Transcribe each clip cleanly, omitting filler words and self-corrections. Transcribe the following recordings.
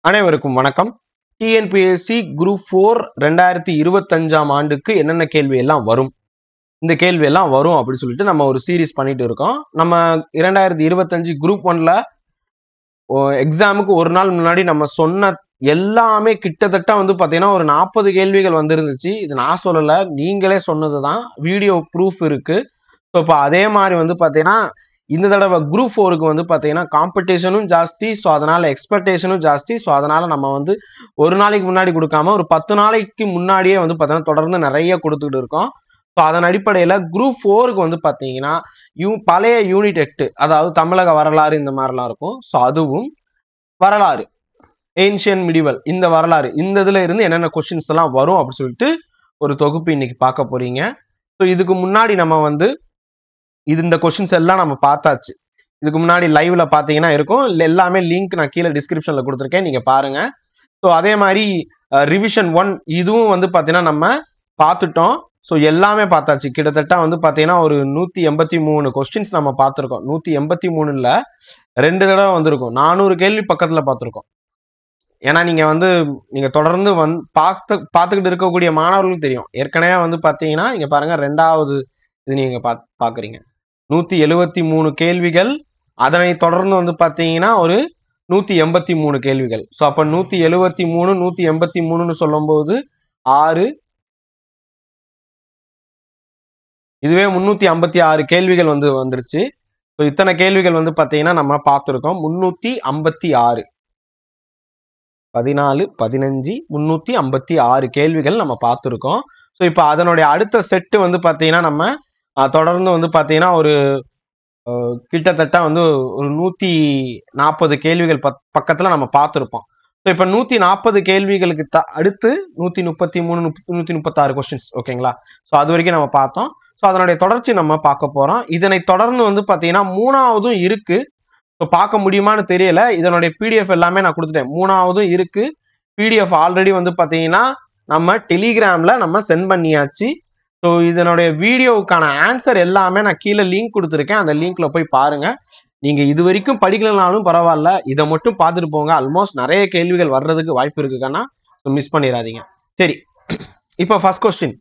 அனைவருக்கும் வணக்கம். TNPSC group 4 2025ஆம் ஆண்டுக்கு என்னென்ன கேள்வி எல்லாம் வரும், இந்த கேள்வி எல்லாம் வரும் அப்படின்னு சொல்லிட்டு நம்ம ஒரு சீரீஸ் பண்ணிட்டு இருக்கோம். நம்ம 2025 குரூப் 1ல எக்ஸாமுக்கு ஒரு நாள் முன்னாடி நம்ம சொன்ன எல்லாமே கிட்டத்தட்ட வந்து பாத்தீங்கன்னா ஒரு 40 கேள்விகள் வந்திருந்துச்சு. இது நான் சொல்லல, நீங்களே சொன்னதுதான், வீடியோ ப்ரூஃப் இருக்கு. ஸோ இப்போ அதே மாதிரி வந்து பாத்தீங்கன்னா இந்த தடவை குரூப் 4க்கு வந்து பாத்தீங்கன்னா காம்படிஷனும் ஜாஸ்தி, ஸோ அதனால எக்ஸ்பெக்டேஷனும் ஜாஸ்தி. ஸோ அதனால நம்ம வந்து ஒரு நாளைக்கு முன்னாடி கொடுக்காம ஒரு 10 நாளைக்கு முன்னாடியே வந்து பாத்தீங்கன்னா தொடர்ந்து நிறைய கொடுத்துக்கிட்டு இருக்கோம். ஸோ அதன் அடிப்படையில குரூப் 4க்கு வந்து பாத்தீங்கன்னா பழைய யூனிட் 8, அதாவது தமிழக வரலாறு இந்த மாதிரிலாம் இருக்கும். ஸோ அதுவும் வரலாறு, ஏன்ஷியன் மிடிவல், இந்த வரலாறு, இந்த இதுல இருந்து என்னென்ன கொஸ்டின்ஸ் எல்லாம் வரும் அப்படின்னு சொல்லிட்டு ஒரு தொகுப்பு இன்னைக்கு பார்க்க போறீங்க. ஸோ இதுக்கு முன்னாடி நம்ம வந்து இந்த கொஸ்டின்ஸ் எல்லாம் நம்ம பார்த்தாச்சு. இதுக்கு முன்னாடி லைவ்ல பாத்தீங்கன்னா இருக்கும், எல்லாமே லிங்க் நான் கீழே டிஸ்கிரிப்ஷன்ல கொடுத்துருக்கேன், நீங்க பாருங்க. ஸோ அதே மாதிரி ரிவிஷன் 1 இதுவும் வந்து பாத்தீங்கன்னா நம்ம பார்த்துட்டோம். ஸோ எல்லாமே பார்த்தாச்சு. கிட்டத்தட்ட வந்து பாத்தீங்கன்னா ஒரு 183 கொஸ்டின்ஸ் நம்ம பார்த்துருக்கோம். 183ல 2 தடவை வந்திருக்கும். 400 கேள்வி பக்கத்துல பார்த்துருக்கோம். ஏன்னா நீங்க தொடர்ந்து பார்த்துக்கிட்டு இருக்கக்கூடிய மாணவர்களுக்கு தெரியும். ஏற்கனவே வந்து பாத்தீங்கன்னா இங்க பாருங்க, 2வது இது நீங்க பாக்குறீங்க 173 கேள்விகள். அதனை தொடர்ந்து வந்து பாத்தீங்கன்னா ஒரு 183 கேள்விகள். ஸோ அப்ப 173 183ன்னு சொல்லும் போது 6, இதுவே 356 கேள்விகள் வந்துருச்சு. ஸோ இத்தனை கேள்விகள் வந்து பாத்தீங்கன்னா நம்ம பார்த்துருக்கோம். 356 14 15 356 கேள்விகள் நம்ம பார்த்துருக்கோம். ஸோ இப்போ அதனுடைய அடுத்த செட்டு வந்து பாத்தீங்கன்னா நம்ம தொடர்ந்து வந்து பாத்தீங்கன்னா ஒரு கிட்டத்தட்ட வந்து ஒரு 140 கேள்விகள் பக்கத்துல நம்ம பார்த்துருப்போம். ஸோ இப்போ 140 கேள்விகளுக்கு அடுத்து 133 136 கொஸ்டின்ஸ், ஓகேங்களா? ஸோ அது வரைக்கும் நம்ம பார்த்தோம். ஸோ அதனுடைய தொடர்ச்சி நம்ம பார்க்க போறோம். இதனை தொடர்ந்து வந்து பாத்தீங்கன்னா 3வதும் இருக்கு. ஸோ பார்க்க முடியுமான்னு தெரியல. இதனுடைய பிடிஎஃப் எல்லாமே நான் கொடுத்துட்டேன். 3வதும் இருக்கு. பிடிஎஃப் ஆல்ரெடி வந்து பாத்தீங்கன்னா நம்ம டெலிகிராம்ல நம்ம சென்ட் பண்ணியாச்சு. ஸோ இதனுடைய வீடியோவுக்கான ஆன்சர் எல்லாமே நான் கீழே லிங்க் கொடுத்துருக்கேன், அந்த லிங்க்ல போய் பாருங்க. நீங்க இது வரைக்கும் படிக்கலனாலும் பரவாயில்ல, இதை மட்டும் பார்த்துட்டு போங்க. ஆல்மோஸ்ட் நிறைய கேள்விகள் வர்றதுக்கு வாய்ப்பு இருக்குன்னா மிஸ் பண்ணிடாதீங்க. சரி, இப்போ ஃபர்ஸ்ட் கொஸ்டின்,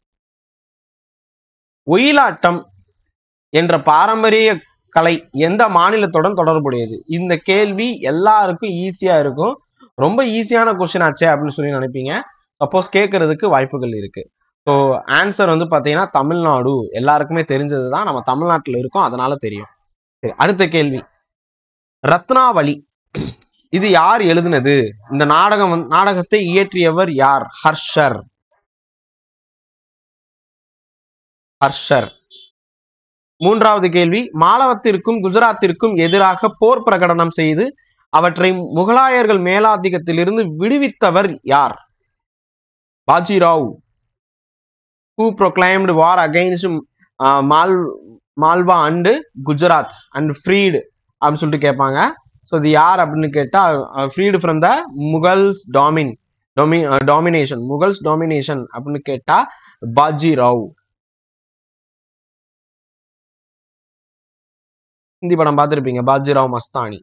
ஒயிலாட்டம் என்ற பாரம்பரிய கலை எந்த மாநிலத்துடன் தொடர்புடையது? இந்த கேள்வி எல்லாருக்கும் ஈஸியா இருக்கும். ரொம்ப ஈஸியான கொஸ்டின் ஆச்சே அப்படின்னு சொல்லி நினைப்பீங்க. சப்போஸ் கேட்கறதுக்கு வாய்ப்புகள் இருக்கு. ஸோ ஆன்சர் வந்து பாத்தீங்கன்னா தமிழ்நாடு, எல்லாருக்குமே தெரிஞ்சதுதான். நம்ம தமிழ்நாட்டில் இருக்கோம், அதனால தெரியும். சரி, அடுத்த கேள்வி, ரத்னாவளி இது யார் எழுதினது? இந்த நாடகத்தை இயற்றியவர் யார்? ஹர்ஷர். மூன்றாவது கேள்வி, மாலவத்திற்கும் குஜராத்திற்கும் எதிராக போர் பிரகடனம் செய்து அவற்றை முகலாயர்கள் மேலாதிக்கத்திலிருந்து விடுவித்தவர் யார்? Bajirao. Who proclaimed war against Malwa and Gujarat and freed அப்படின்னு சொல்லிட்டு கேட்பாங்க. ஸோ இது யார் அப்படின்னு கேட்டா, freed from the Mughals domination, Mughals domination அப்படின்னு கேட்டா பாஜிராவ். ஹிந்தி படம் பார்த்துருப்பீங்க, பாஜிராவ் மஸ்தானி,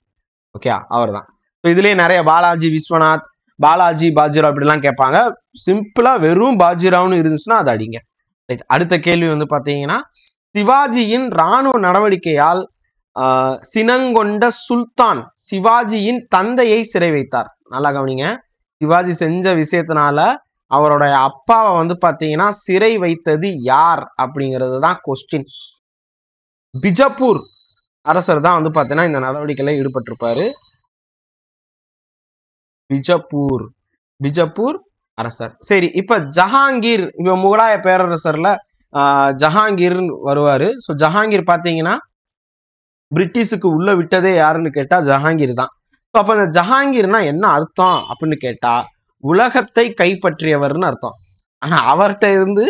ஓகே, அவர் தான். ஸோ இதுலயே நிறைய பாலாஜி விஸ்வநாத், பாலாஜி பாஜிராவ் இப்படிலாம் கேட்பாங்க. சிம்பிளா வெறும் பாஜிராவ்னு இருந்துச்சுன்னா அது அடிங்க. அடுத்த கேள்வி வந்து பாத்தீங்கன்னா, சிவாஜியின் ராணுவ நடவடிக்கையால் சினங்கொண்ட சுல்தான் சிவாஜியின் தந்தையை சிறை வைத்தார். நல்லா கவனிங்க, சிவாஜி செஞ்ச விஷயத்தினால அவருடைய அப்பாவை வந்து பாத்தீங்கன்னா சிறை வைத்தது யார் அப்படிங்கிறது தான் கொஸ்டின். பிஜப்பூர் அரசர் தான் வந்து பாத்தீங்கன்னா இந்த நடவடிக்கையில ஈடுபட்டிருப்பாரு. பிஜப்பூர் அரசர். சரி, இப்ப ஜஹாங்கீர், இவ முகலாய பேரரசர்ல ஜஹாங்கீர் வருவாரு. ஸோ ஜஹாங்கீர் பாத்தீங்கன்னா பிரிட்டிஷுக்கு உள்ள விட்டதே யாருன்னு கேட்டா ஜஹாங்கீர் தான். ஸோ அப்ப இந்த ஜஹாங்கீர்னா என்ன அர்த்தம் அப்படின்னு கேட்டா, உலகத்தை கைப்பற்றியவர்னு அர்த்தம். ஆனா அவர்கிட்ட இருந்து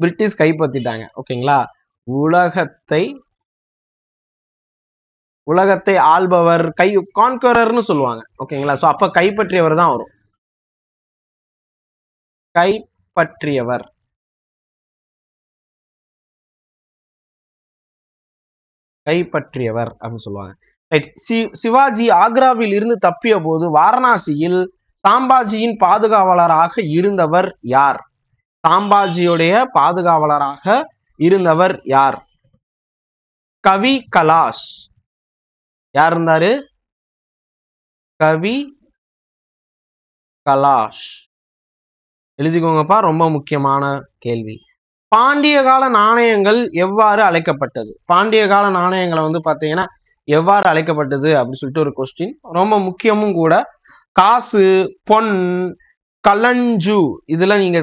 பிரிட்டிஷ் கைப்பற்றிட்டாங்க, ஓகேங்களா? உலகத்தை ஆள்பவர், கான்கரர்னு சொல்லுவாங்க, ஓகேங்களா? ஸோ அப்ப கைப்பற்றியவர் தான் வரும். கைப்பற்றியவர். அப்படின்னு சொல்லுவாங்க. சிவாஜி ஆக்ராவில் இருந்து தப்பிய போது வாரணாசியில் சாம்பாஜியின் பாதுகாவலராக இருந்தவர் யார்? சாம்பாஜியுடைய பாதுகாவலராக இருந்தவர் யார்? கவி கலாஷ். யார் இருந்தாரு? கவி கலாஷ். எழுதிக்கோங்கப்பா, ரொம்ப முக்கியமான கேள்வி. பாண்டிய கால நாணயங்கள் எவ்வாறு அழைக்கப்பட்டது? பாண்டிய கால நாணயங்களை வந்து பாத்தீங்கன்னா எவ்வாறு அழைக்கப்பட்டது அப்படின்னு சொல்லிட்டு ஒரு கொஸ்டின், ரொம்ப முக்கியமும் கூட. காசு, பொன், கலஞ்சு, இதுல நீங்க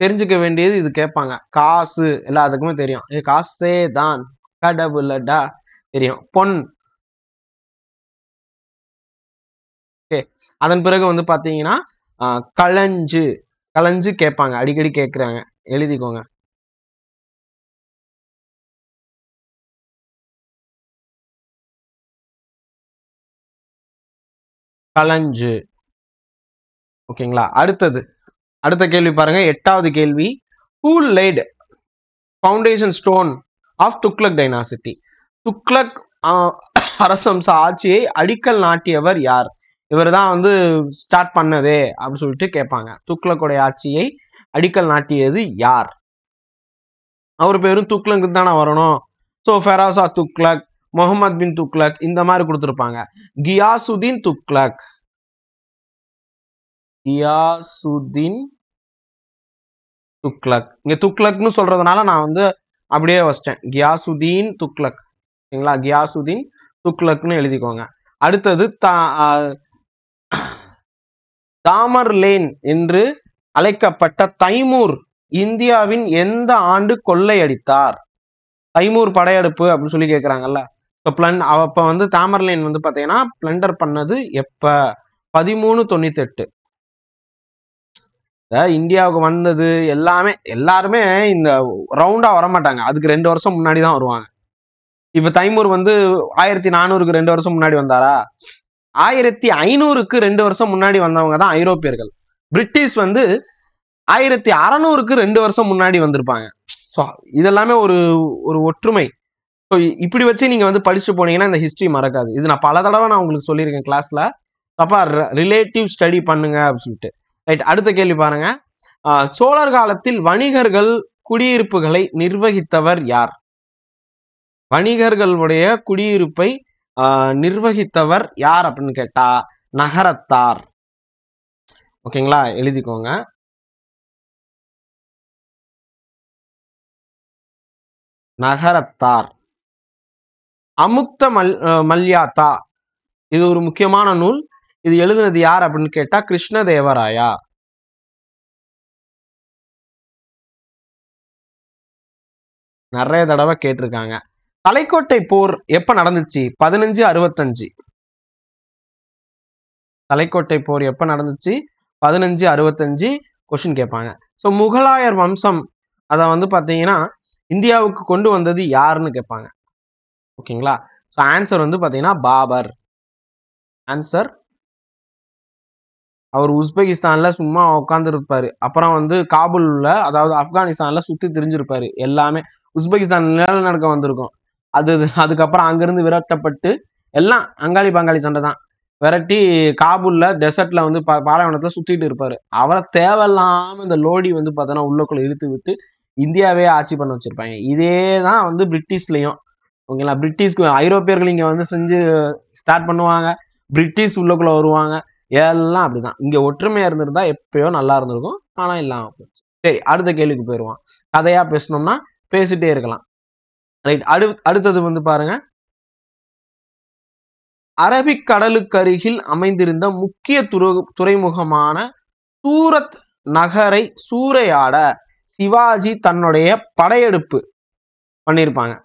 தெரிஞ்சுக்க வேண்டியது, இது கேட்பாங்க. காசு எல்லாத்துக்குமே தெரியும், காசே தான் கடவுளடா தெரியும். பொன். அதன் பிறகு வந்து பாத்தீங்கன்னா கலஞ்சு. கலஞ்சு கேட்பாங்க, அடிக்கடி கேட்கிறாங்க, எழுதிக்கோங்க. கலஞ்சு. ஓகேங்களா? அடுத்த கேள்வி பாருங்க, 8வது கேள்வி. Who laid foundation stone of Tughlaq dynasty? Tughlaq அரசம்ச ஆட்சியை அடிக்கல் நாட்டியவர் யார்? இவர் தான் வந்து ஸ்டார்ட் பண்ணதே அப்படின்னு சொல்லிட்டு கேட்பாங்க. துக்ளக்குடைய ஆட்சியை அடிக்கல் நாட்டியது யார்? அவர் பேரும் துக்ளக் தானே வரணும். ஸோ ஃபெராசா துக்ளக், முகமது பின் துக்ளக், இந்த மாதிரி கொடுத்துருப்பாங்க. கியாசுதீன் துக்ளக். கியாசுதீன் துக்ளக். இங்க துக்ளக்னு சொல்றதுனால நான் வந்து அப்படியே வச்சிட்டேன், கியாசுதீன் துக்ளக். சரிங்களா? கியாசுதீன் துக்ளக்னு எழுதிக்கோங்க. அடுத்தது தாமர்லேன் என்று அழைக்கப்பட்ட தைமூர் இந்தியாவின் எந்த ஆண்டு கொள்ளையடித்தார்? தைமூர் படையெடுப்பு அப்படின்னு சொல்லி கேட்கிறாங்கல்ல. அப்ப வந்து தாமர்லேன் வந்து பாத்தீங்கன்னா பிளண்டர் பண்ணது எப்ப? 1398. இந்தியாவுக்கு வந்தது எல்லாருமே இந்த ரவுண்டா வரமாட்டாங்க, அதுக்கு 2 வருஷம் முன்னாடி தான் வருவாங்க. இப்ப தைமூர் வந்து 1400க்கு 2 வருஷம் முன்னாடி வந்தாரா? 1500க்கு 2 வருஷம் முன்னாடி வந்தவங்க தான் ஐரோப்பியர்கள். பிரிட்டிஷ் வந்து 1600க்கு 2 வருஷம் முன்னாடி வந்திருப்பாங்க. இதெல்லாமே ஒரு ஒரு ஒற்றுமை. இப்படி வச்சு நீங்க வந்து படிச்சு போனீங்கன்னா இந்த ஹிஸ்டரி மறக்காது. இது நான் பல தடவை நான் உங்களுக்கு சொல்லியிருக்கேன் கிளாஸ்ல. அப்ப ரிலேட்டிவ் ஸ்டடி பண்ணுங்க அப்படின்னு சொல்லிட்டு. ரைட், அடுத்த கேள்வி பாருங்க. சோழர் காலத்தில் வணிகர்கள் குடியிருப்புகளை நிர்வகித்தவர் யார்? வணிகர்களுடைய குடியிருப்பை நிர்வகித்தவர் யார் அப்படின்னு கேட்டா நகரத்தார். ஓகேங்களா? எழுதிக்கோங்க. நகரத்தார். அமுக்த மல்யாத்தா, இது ஒரு முக்கியமான நூல். இது எழுதுனது யார் அப்படின்னு கேட்டா கிருஷ்ணதேவராயா. நிறைய தடவை கேட்டிருக்காங்க. தலைக்கோட்டை போர் எப்ப நடந்துச்சு? 1565. தலைக்கோட்டை போர் எப்ப நடந்துச்சு? 1565 கொஸ்டின் கேட்பாங்க. ஸோ முகலாயர் வம்சம் அதை வந்து பாத்தீங்கன்னா இந்தியாவுக்கு கொண்டு வந்தது யாருன்னு கேட்பாங்க. ஓகேங்களா? ஸோ ஆன்சர் வந்து பாத்தீங்கன்னா பாபர். ஆன்சர், அவர் உஸ்பெகிஸ்தான்ல சும்மா உட்கார்ந்து இருப்பாரு. அப்புறம் வந்து காபூல்ல, அதாவது ஆப்கானிஸ்தான்ல சுத்தி திரிஞ்சிருப்பாரு. எல்லாமே உஸ்பெகிஸ்தான் நிலநடுக்க வந்திருக்கும். அதுக்கப்புறம் அங்கிருந்து விரட்டப்பட்டு, எல்லாம் அங்காளி பங்காளி சண்டை தான், விரட்டி காபூல்ல டெசர்ட்ல வந்து பாலைவனத்துல சுத்திட்டு இருப்பாரு. அவரை தேவையில்லாம இந்த லோடி வந்து பார்த்தோன்னா உள்ளக்குள்ள இழுத்து விட்டு இந்தியாவே ஆட்சி பண்ண வச்சிருப்பாங்க. இதே தான் வந்து பிரிட்டிஷ்லயும். ஓகேங்களா? பிரிட்டிஷ்க்கு ஐரோப்பியர்கள் இங்க வந்து செஞ்சு ஸ்டார்ட் பண்ணுவாங்க, பிரிட்டிஷ் உள்ளக்குள்ள வருவாங்க. எல்லாம் அப்படிதான். இங்க ஒற்றுமையா இருந்திருந்தா எப்பயோ நல்லா இருந்திருக்கும், ஆனா இல்லாம போச்சு. சரி, அடுத்த கேள்விக்கு போயிடுவோம். கதையா பேசணும்னா பேசிட்டே இருக்கலாம். ரைட், அடுத்தது வந்து பாருங்க. அரபிக் கடலுக்கு அருகில் அமைந்திருந்த முக்கிய துறைமுகமான சூரத் நகரை சூறையாட சிவாஜி தன்னுடைய படையெடுப்பு பண்ணியிருப்பாங்க.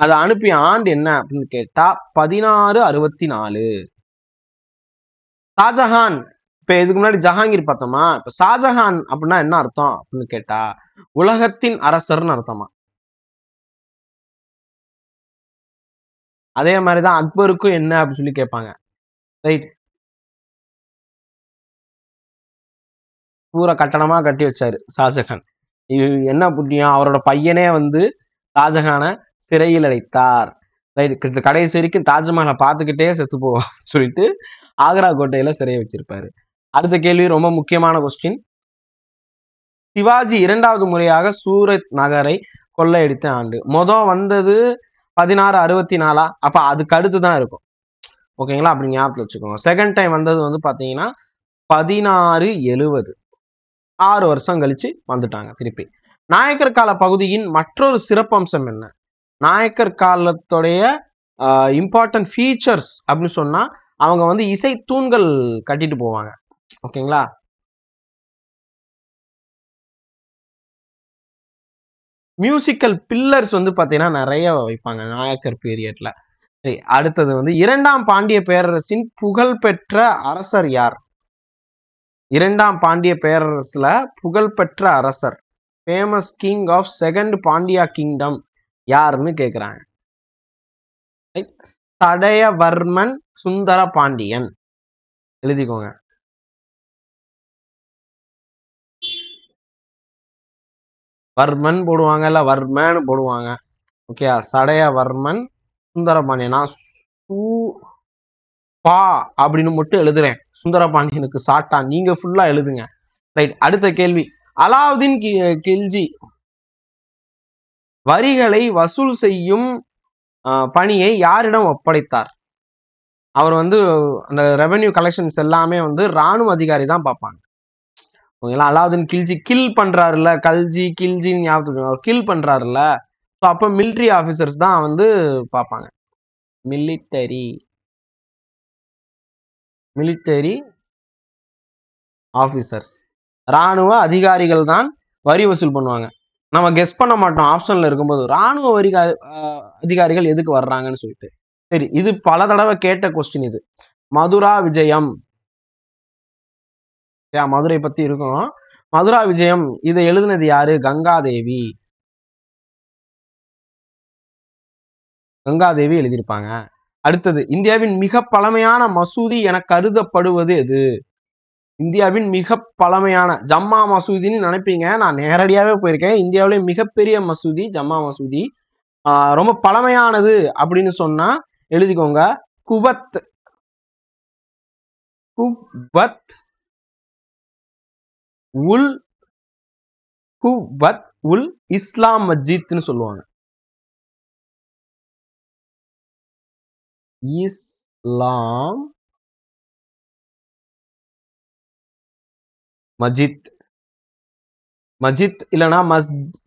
அதை அனுப்பிய ஆண்டு என்ன அப்படின்னு கேட்டா 1664. ஷாஜஹான், இப்ப இதுக்கு முன்னாடி ஜஹாங்கீர் பார்த்தோமா, இப்ப ஷாஜஹான் அப்படின்னா என்ன அர்த்தம் அப்படின்னு கேட்டா உலகத்தின் அரசர்னு அர்த்தமா. அதே மாதிரிதான் அக்பருக்கும் என்ன அப்படின்னு சொல்லி கேட்பாங்க. ரைட், பூரா கட்டணமா கட்டி வச்சாரு ஷாஜஹான். என்ன புண்ணியம், அவரோட பையனே வந்து ஷாஜஹானை சிறையில் அடைத்தார். ரைட், கடைசி வரைக்கும் தாஜ்மஹாலை பார்த்துக்கிட்டே செத்து போவோம் சொல்லிட்டு ஆக்ரா கோட்டையில சிறையை வச்சிருப்பாரு. அடுத்த கேள்வி ரொம்ப முக்கியமான கொஸ்டின். சிவாஜி இரண்டாவது முறையாக சூரத் நகரை கொள்ளையடித்த ஆண்டு. வந்தது 1664. அப்ப அதுக்கு அடுத்து தான் இருக்கும். ஓகேங்களா? அப்படி ஞாபகத்தில் வச்சுக்கோங்க. செகண்ட் டைம் வந்தது வந்து பாத்தீங்கன்னா 1670. 6 வருஷம் கழிச்சு வந்துட்டாங்க திருப்பி. நாயக்கர் கால பகுதியின் மற்றொரு சிறப்பம்சம் என்ன? நாயக்கர் காலத்துடைய இம்பார்ட்டன்ட் ஃபீச்சர்ஸ் அப்படின்னு சொன்னா அவங்க வந்து இசை தூண்கள் கட்டிட்டு போவாங்க. ஓகேங்களா? மியூசிக்கல் பில்லர்ஸ் வந்து பாத்தீங்கன்னா நிறைய வைப்பாங்க நாயக்கர் பீரியட்ல. சரி, அடுத்தது வந்து இரண்டாம் பாண்டிய பேரரசின் புகழ்பெற்ற அரசர் யார்? இரண்டாம் பாண்டிய பேரரசுல புகழ்பெற்ற அரசர், famous king of second Pandya kingdom யாருன்னு கேக்குறாங்க. சடையவர்மன் சுந்தர பாண்டியன். எழுதிக்கோங்க. வர்மன் போடுவாங்க, இல்ல வர்மன் போடுவாங்க. ஓகே, சடையவர்மன் சுந்தரபாண்டியன். நான் பா அப்படின்னு மட்டும் எழுதுறேன். சுந்தரபாண்டியனுக்கு சாட்டா நீங்க ஃபுல்லா எழுதுங்க. ரைட், அடுத்த கேள்வி. அலாவுதீன் கில்ஜி வரிகளை வசூல் செய்யும் பணியை யாரிடம் ஒப்படைத்தார்? அவர் வந்து அந்த ரெவென்யூ கலெக்ஷன்ஸ் எல்லாமே வந்து ராணுவ அதிகாரி தான் பார்ப்பாங்க. ஓகேங்களா? அலாவுதீன் கில்ஜி கில் பண்றாருல்ல, கல்ஜி கில்ஜின்னு ஞாபகத்துக்கு அவர் கில் பண்றாருல்ல, ஸோ அப்போ மிலிட்ரி ஆஃபீஸர்ஸ் தான் வந்து பார்ப்பாங்க. மிலிட்டரி ஆஃபீஸர்ஸ், ராணுவ அதிகாரிகள் தான் வரி வசூல் பண்ணுவாங்க. நம்ம கெஸ் பண்ண மாட்டோம் ஆப்ஷன்ல இருக்கும்போது ராணுவ வரி அதிகாரிகள் எதுக்கு வர்றாங்கன்னு சொல்லிட்டு. சரி, இது பல தடவை கேட்ட கொஸ்டின். இது மதுரா விஜயம், மதுரை பத்தி இருக்கும். மதுரா விஜயம் இதை எழுதினது யாரு? கங்காதேவி. கங்காதேவி எழுதியிருப்பாங்க. அடுத்தது, இந்தியாவின் மிக பழமையான மசூதி என கருதப்படுவது எது? இந்தியாவின் மிக பழமையான ஜம்மா மசூதின்னு நினைப்பீங்க. நான் நேரடியாவே போயிருக்கேன். இந்தியாவிலே மிகப்பெரிய மசூதி ஜம்மா மசூதி. ரொம்ப பழமையானது அப்படின்னு சொன்னா எழுதிக்கோங்க, குவத். குவத் உல் குவத் உல் இஸ்லாம் மஸ்ஜித்னு சொல்லுவாங்க. இஸ்லாம் மஜித். மஜித் இல்லனா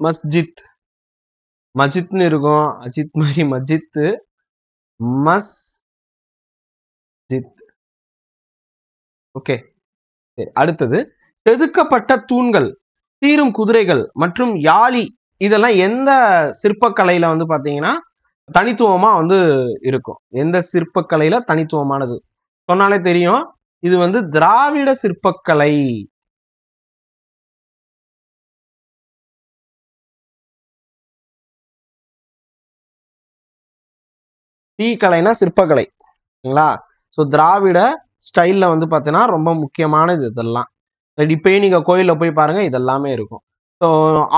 மஸ்ஜித். மஜித்னு இருக்கும், அஜித் மாதிரி மஜித், மஸ்ஜித். ஓகே, சரி. அடுத்தது, செதுக்கப்பட்ட தூண்கள், தீரும் குதிரைகள் மற்றும் யாழி இதெல்லாம் எந்த சிற்பக்கலையில வந்து பாத்தீங்கன்னா தனித்துவமா வந்து இருக்கும்? எந்த சிற்பக்கலையில தனித்துவமானது சொன்னாலே தெரியும். இது வந்து திராவிட சிற்பக்கலை. தீக்கலைனா சிற்பக்கலை. சரிங்களா? ஸோ திராவிட ஸ்டைல்ல வந்து பார்த்தீங்கன்னா ரொம்ப முக்கியமானது இதெல்லாம். இப்பயே நீங்க கோயில்ல போய் பாருங்க, இதெல்லாமே இருக்கும். ஸோ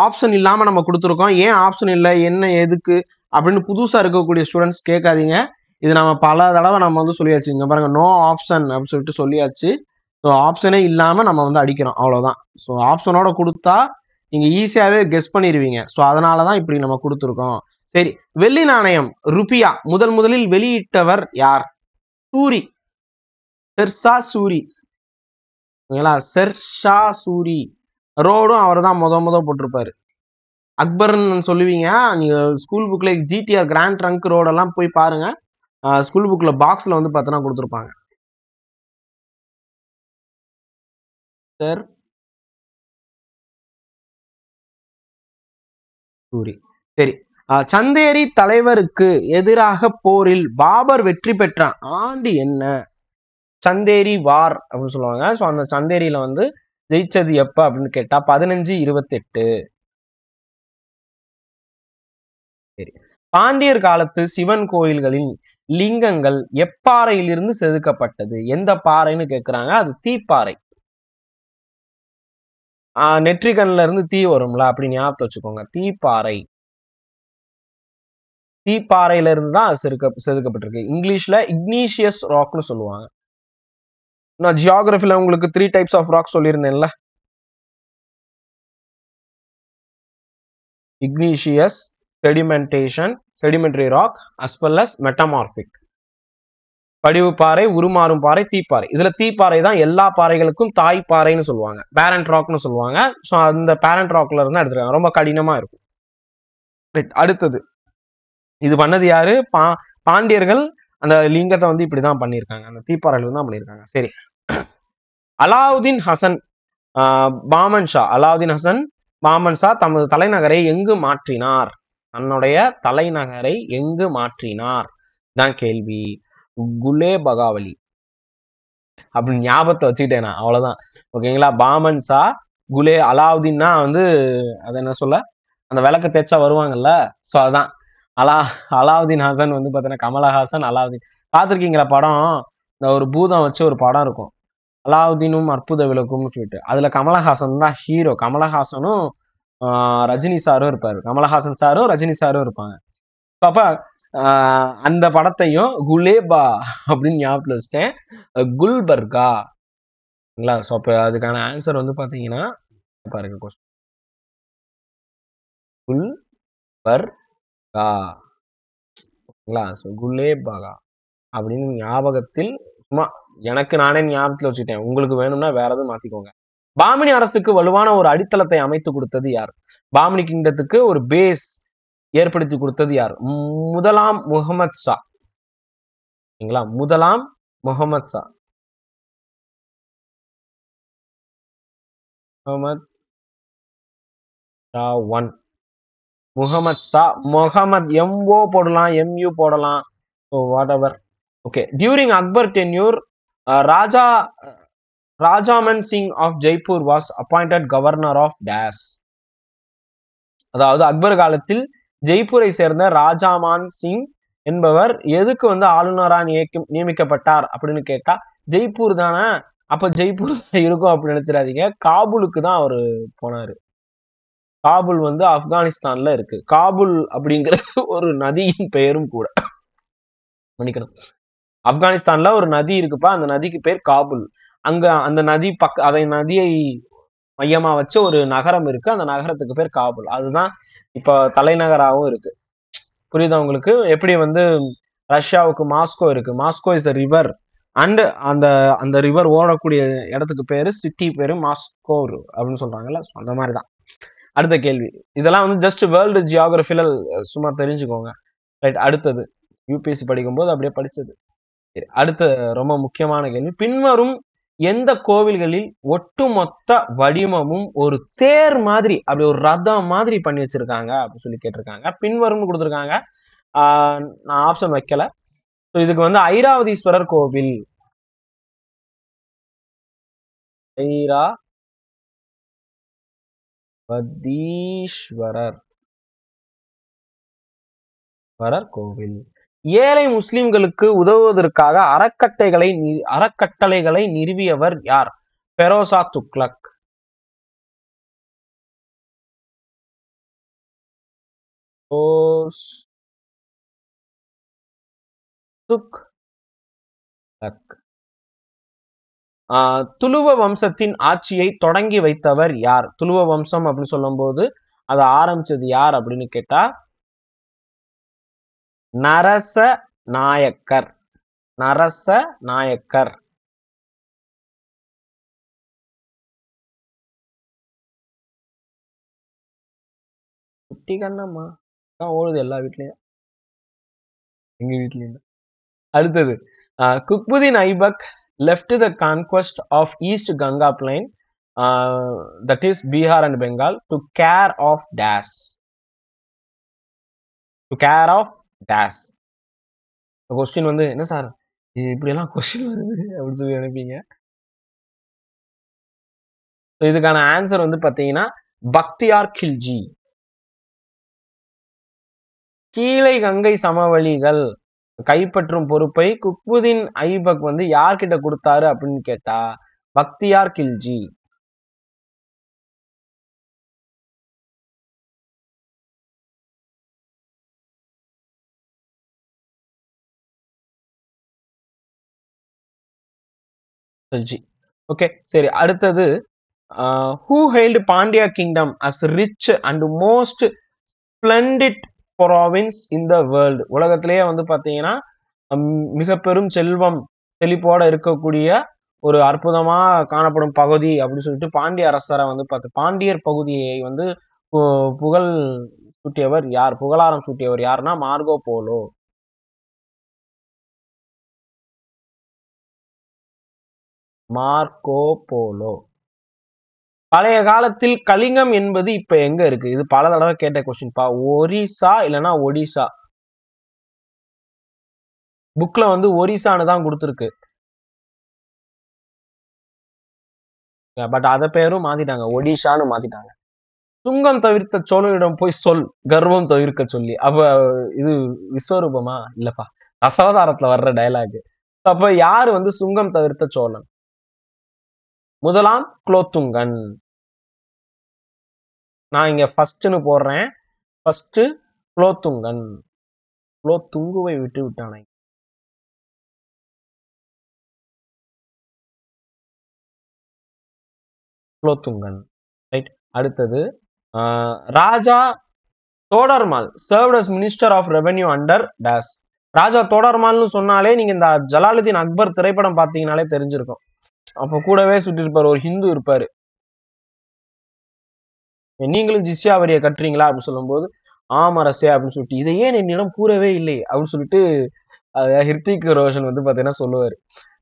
ஆப்ஷன் இல்லாம நம்ம கொடுத்துருக்கோம். ஏன் ஆப்ஷன் இல்லை, என்ன எதுக்கு அப்படின்னு புதுசா இருக்கக்கூடிய ஸ்டூடெண்ட்ஸ் கேட்காதீங்க. இது நம்ம பல தடவை நம்ம வந்து சொல்லியாச்சு. இங்க பாருங்க, நோ ஆப்ஷன் அப்படின்னு சொல்லிட்டு சொல்லியாச்சு. ஸோ ஆப்ஷனே இல்லாம நம்ம வந்து அடிக்கிறோம், அவ்வளவுதான். ஸோ ஆப்ஷனோட கொடுத்தா நீங்க ஈஸியாவே கெஸ் பண்ணிடுவீங்க. ஸோ அதனாலதான் இப்படி நம்ம கொடுத்துருக்கோம். சரி, வெள்ளி நாணயம் ருபியா முதலில் வெளியிட்டவர் யார்? சூரி, ஷெர்ஷா சூரி. ஓகேங்களா? ஷெர்ஷா சூரி. ரோடும் அவர் தான் முத போட்டிருப்பாரு. அக்பர்னு சொல்லுவீங்க நீங்க. ஸ்கூல் புக்ல ஜிடிஆர் கிராண்ட் ட்ரங்க் ரோடெல்லாம் போய் பாருங்க. ஸ்கூல் புக்ல பாக்ஸ்ல வந்து பார்த்தனா கொடுத்துருப்பாங்க. சார் சூரி. சரி, சந்தேரி தலைவருக்கு எதிராக போரில் பாபர் வெற்றி பெற்ற ஆண்டு என்ன? சந்தேரி வார் அப்படின்னு சொல்லுவாங்க. ஸோ அந்த சந்தேரியில வந்து ஜெயிச்சது எப்ப அப்படின்னு கேட்டா 1528. சரி, பாண்டியர் காலத்து சிவன் கோயில்களின் லிங்கங்கள் எப்பாறையிலிருந்து செதுக்கப்பட்டது? எந்த பாறைன்னு கேக்குறாங்க. அது தீப்பாறை. நெற்றிக்கண்ல இருந்து தீ வரும்ல, அப்படி ஞாபகம் வச்சுக்கோங்க. தீப்பாறை. தீப்பாறையில இருந்து தான் செதுக்கப்பட்டிருக்கு. இங்கிலீஷ்ல இக்னீஷியஸ் ராக்னு சொல்லுவாங்க. நான் ஜியோகிராஃபில உங்களுக்கு 3 டைப்ஸ் ஆஃப் ராக் சொல்லியிருந்தேன்ல. Igneous, sedimentation, sedimentary rock as well as metamorphic. படிவு பாறை, உருமாறும் பாறை, தீப்பாறை. இதுல தீப்பாறை தான் எல்லா பாறைகளுக்கும் தாய் பாறைன்னு சொல்லுவாங்க, பேரண்ட் ராக்னு சொல்லுவாங்க. ஸோ அந்த பேரண்ட் ராக்ல இருந்து எடுத்துருக்காங்க, ரொம்ப கடினமா இருக்கும். அடுத்தது இது பண்ணது யாரு? பாண்டியர்கள் அந்த லிங்கத்தை வந்து இப்படிதான் பண்ணியிருக்காங்க, அந்த தீப்பாறையில தான் பண்ணியிருக்காங்க. சரி, அலாவுதீன் ஹசன் பாமன் ஷா, அலாவுதீன் ஹசன் பாமன் ஷா தமது தலைநகரை எங்கு மாற்றினார்? தன்னுடைய தலைநகரை எங்கு மாற்றினார் தான் கேள்வி. குலே பகாவலி அப்படின்னு ஞாபகத்தை வச்சுக்கிட்டேன் நான், அவ்வளவுதான். ஓகேங்களா? பாமன் ஷா, குலே, அலாவுதீன்னா வந்து அது என்ன சொல்ல, அந்த விளக்கு தேய்ச்சா வருவாங்கல்ல, ஸோ அதான் அலாவுதீன் ஹசன் வந்து பார்த்தீங்கன்னா கமலஹாசன், அலாவுதீன். பார்த்துருக்கீங்களா படம்? இந்த ஒரு பூதம் வச்சு ஒரு படம் இருக்கும், அலாவுதீனும் அற்புத விளக்கும்னு சொல்லிட்டு. அதுல கமலஹாசன் தான் ஹீரோ. கமலஹாசனும் ரஜினி சாரும் இருப்பாரு. கமலஹாசன் சாரும் ரஜினி சாரும் இருப்பாங்க. அப்ப அந்த படத்தையும் குலேபா அப்படின்னு ஞாபகத்துல வச்சுட்டேன். குல்பர்கா. ஸோ அப்ப அதுக்கான ஆன்சர் வந்து பாத்தீங்கன்னா பாருங்க, கொஸ்டின் குல்பர்கா. குலேபகா அப்படின்னு ஞாபகத்தில் சும்மா எனக்கு நானே ஞாபகத்தில் வச்சுட்டேன். உங்களுக்கு வேணும்னா வேற எதுவும் மாத்திக்கோங்க. பாமினி அரசுக்கு வலுவான ஒரு அடித்தளத்தை அமைத்து கொடுத்தது யார்? பாமினி கிங்டத்துக்கு ஒரு பேஸ் ஏற்படுத்தி கொடுத்தது யார்? முதலாம் முகமது ஷா. முதலாம் முகமது ஷா. முகமது ஷா ஒன். முகமது ஷா, முகமது எம்ஓ போடலாம், எம்யூ போடலாம், whatever. Okay. During Akbar tenure Raja Rajaman Singh of Jaipur was appointed governor of டேஸ். அதாவது அக்பர் காலத்தில் ஜெய்ப்பூரை சேர்ந்த ராஜாமான் சிங் என்பவர் எதுக்கு வந்து ஆளுநரா நியமிக்கப்பட்டார் அப்படின்னு கேட்டா, ஜெய்ப்பூர் தானே, அப்ப ஜெய்ப்பூர் இருக்கும் அப்படின்னு நினைச்சிடாதீங்க. காபூலுக்கு தான் அவரு போனாரு. காபூல் வந்து ஆப்கானிஸ்தான்ல இருக்கு. காபூல் அப்படிங்கிற ஒரு நதியின் பெயரும் கூட. மன்னிக்கணும், ஆப்கானிஸ்தான்ல ஒரு நதி இருக்குப்பா, அந்த நதிக்கு பேர் காபூல். அங்க அந்த நதி அதை நதியை மையமா வச்ச ஒரு நகரம் இருக்கு, அந்த நகரத்துக்கு பேர் காபூல். அதுதான் இப்ப தலைநகராகவும் இருக்கு. புரியுதா உங்களுக்கு? எப்படி வந்து ரஷ்யாவுக்கு மாஸ்கோ இருக்கு, Moscow is a river and அந்த அந்த ரிவர் ஓடக்கூடிய இடத்துக்கு பேரு, சிட்டி பேரு மாஸ்கோ அப்படின்னு சொல்றாங்கல்ல, அந்த மாதிரிதான். அடுத்த கேள்வி, இதெல்லாம் வந்து ஜஸ்ட் வேர்ல்டு ஜியோகிராபில சும்மா தெரிஞ்சுக்கோங்க. ரைட், அடுத்தது யூபிஎஸ்சி படிக்கும்போது அப்படியே படிச்சது. அடுத்த ரொம்ப முக்கியமான கேள்வி, பின்வரும் எந்த கோவில்களில் ஒட்டுமொத்த வடிவமும் ஒரு தேர் மாதிரி, அப்படி ஒரு ரதம் மாதிரி பண்ணி வச்சிருக்காங்க அப்படின்னு சொல்லி கேட்டிருக்காங்க. பின்வரும் கொடுத்திருக்காங்க. நான் ஆப்ஷன் வைக்கல. இதுக்கு வந்து ஐராவதீஸ்வரர் கோவில். ஐராவதீஸ்வரர் கோவில். ஏழை முஸ்லிம்களுக்கு உதவுவதற்காக அறக்கட்டளைகளை நிறுவியவர் யார்? பெரோசா துக்ளக். துளுவ வம்சத்தின் ஆட்சியை தொடங்கி வைத்தவர் யார்? துளுவ வம்சம் அப்படின்னு சொல்லும் போது அதை ஆரம்பிச்சது யார் அப்படின்னு கேட்டா, நரச நாயக்கர். நரச நாயக்கர். குட்டி கண்ணம்மா தான் ஓடுது எல்லா வீட்லயும், எங்க வீட்லயும். அடுத்தது, குக்புதீன் Aibak left the conquest of East Ganga plain, that is Bihar and Bengal, to care of dash. To care of dash. Question வந்து என்ன சார் இப்படி எல்லாம் கொஸ்டின் வருது அப்படின்னு சொல்லி நினைப்பீங்க. இதுக்கான ஆன்சர் வந்து பாத்தீங்கன்னா பக்தியார் கில்ஜி. கீழே கங்கை சமவெளிகள் கைப்பற்றும் பொறுப்பை குக்புதீன் ஐபக் வந்து யார்கிட்ட கொடுத்தாரு அப்படின்னு கேட்டா, பக்தியார் கில்ஜி. கல்ஜி. ஓகே, சரி. அடுத்தது who hailed Pandya kingdom as rich and most splendid province in the world? உலகத்திலேயே வந்து பாத்தீங்கன்னா மிக பெரும் செல்வம் செழிப்போட இருக்கக்கூடிய ஒரு அற்புதமா காணப்படும் பகுதி அப்படின்னு சொல்லிட்டு பாண்டிய அரசரை வந்து பாண்டியர் பகுதியை வந்து புகழ் சூட்டியவர் யார்? புகழாரம் சூட்டியவர் யாருன்னா மார்கோ போலோ. Marco polo. பழைய காலத்தில் கலிங்கம் என்பது இப்ப எங்க இருக்கு? இது பல தடவை கேட்ட கொஸ்டின் பா. ஒரிசா இல்லனா ஒடிசா. புக்ல வந்து ஒரிசான்னு தான் கொடுத்திருக்கு. பட் அத பேரும் மாத்திட்டாங்க, ஒடிஷான்னு மாத்திட்டாங்க. சுங்கம் தவிர்த்த சோழரிடம் போய் சொல், கர்வம் தவிர்க்க சொல்லி. அப்ப இது விஸ்வரூபமா? இல்லப்பா, தசாவதாரத்துல வர்ற டயலாக். அப்ப யாரு வந்து சுங்கம் தவிர்த்த சோழன்? முதலாம் குலோத்துங்கன். நான் இங்க ஃபர்ஸ்ட்னு போடுறேன். ஃபர்ஸ்ட் குலோத்துங்கன். குலோத்துங்குவை விட்டு விட்டானே. குலோத்துங்கன். ரைட். அடுத்தது Raja Todarmal served as minister of revenue under டேஸ். ராஜா தோடர்மால்னு சொன்னாலே நீங்க இந்த ஜலாலுதீன் அக்பர் திரைப்படம் பார்த்தீங்கனாலே தெரிஞ்சிருக்கும். அப்ப கூடவே சுத்தி இருப்பாரு, ஒரு ஹிந்து இருப்பாரு. நீங்களும் ஜிஸ்யா வரியை கட்டுறீங்களா அப்படின்னு சொல்லும்போது ஆம் அரசே அப்படின்னு சொல்லிட்டு, இதை ஏன் என்னிடம் கூறவே இல்லை அப்படின்னு சொல்லிட்டு ஹிருத்திக் ரோஷன் வந்து பாத்தீங்கன்னா சொல்லுவாரு.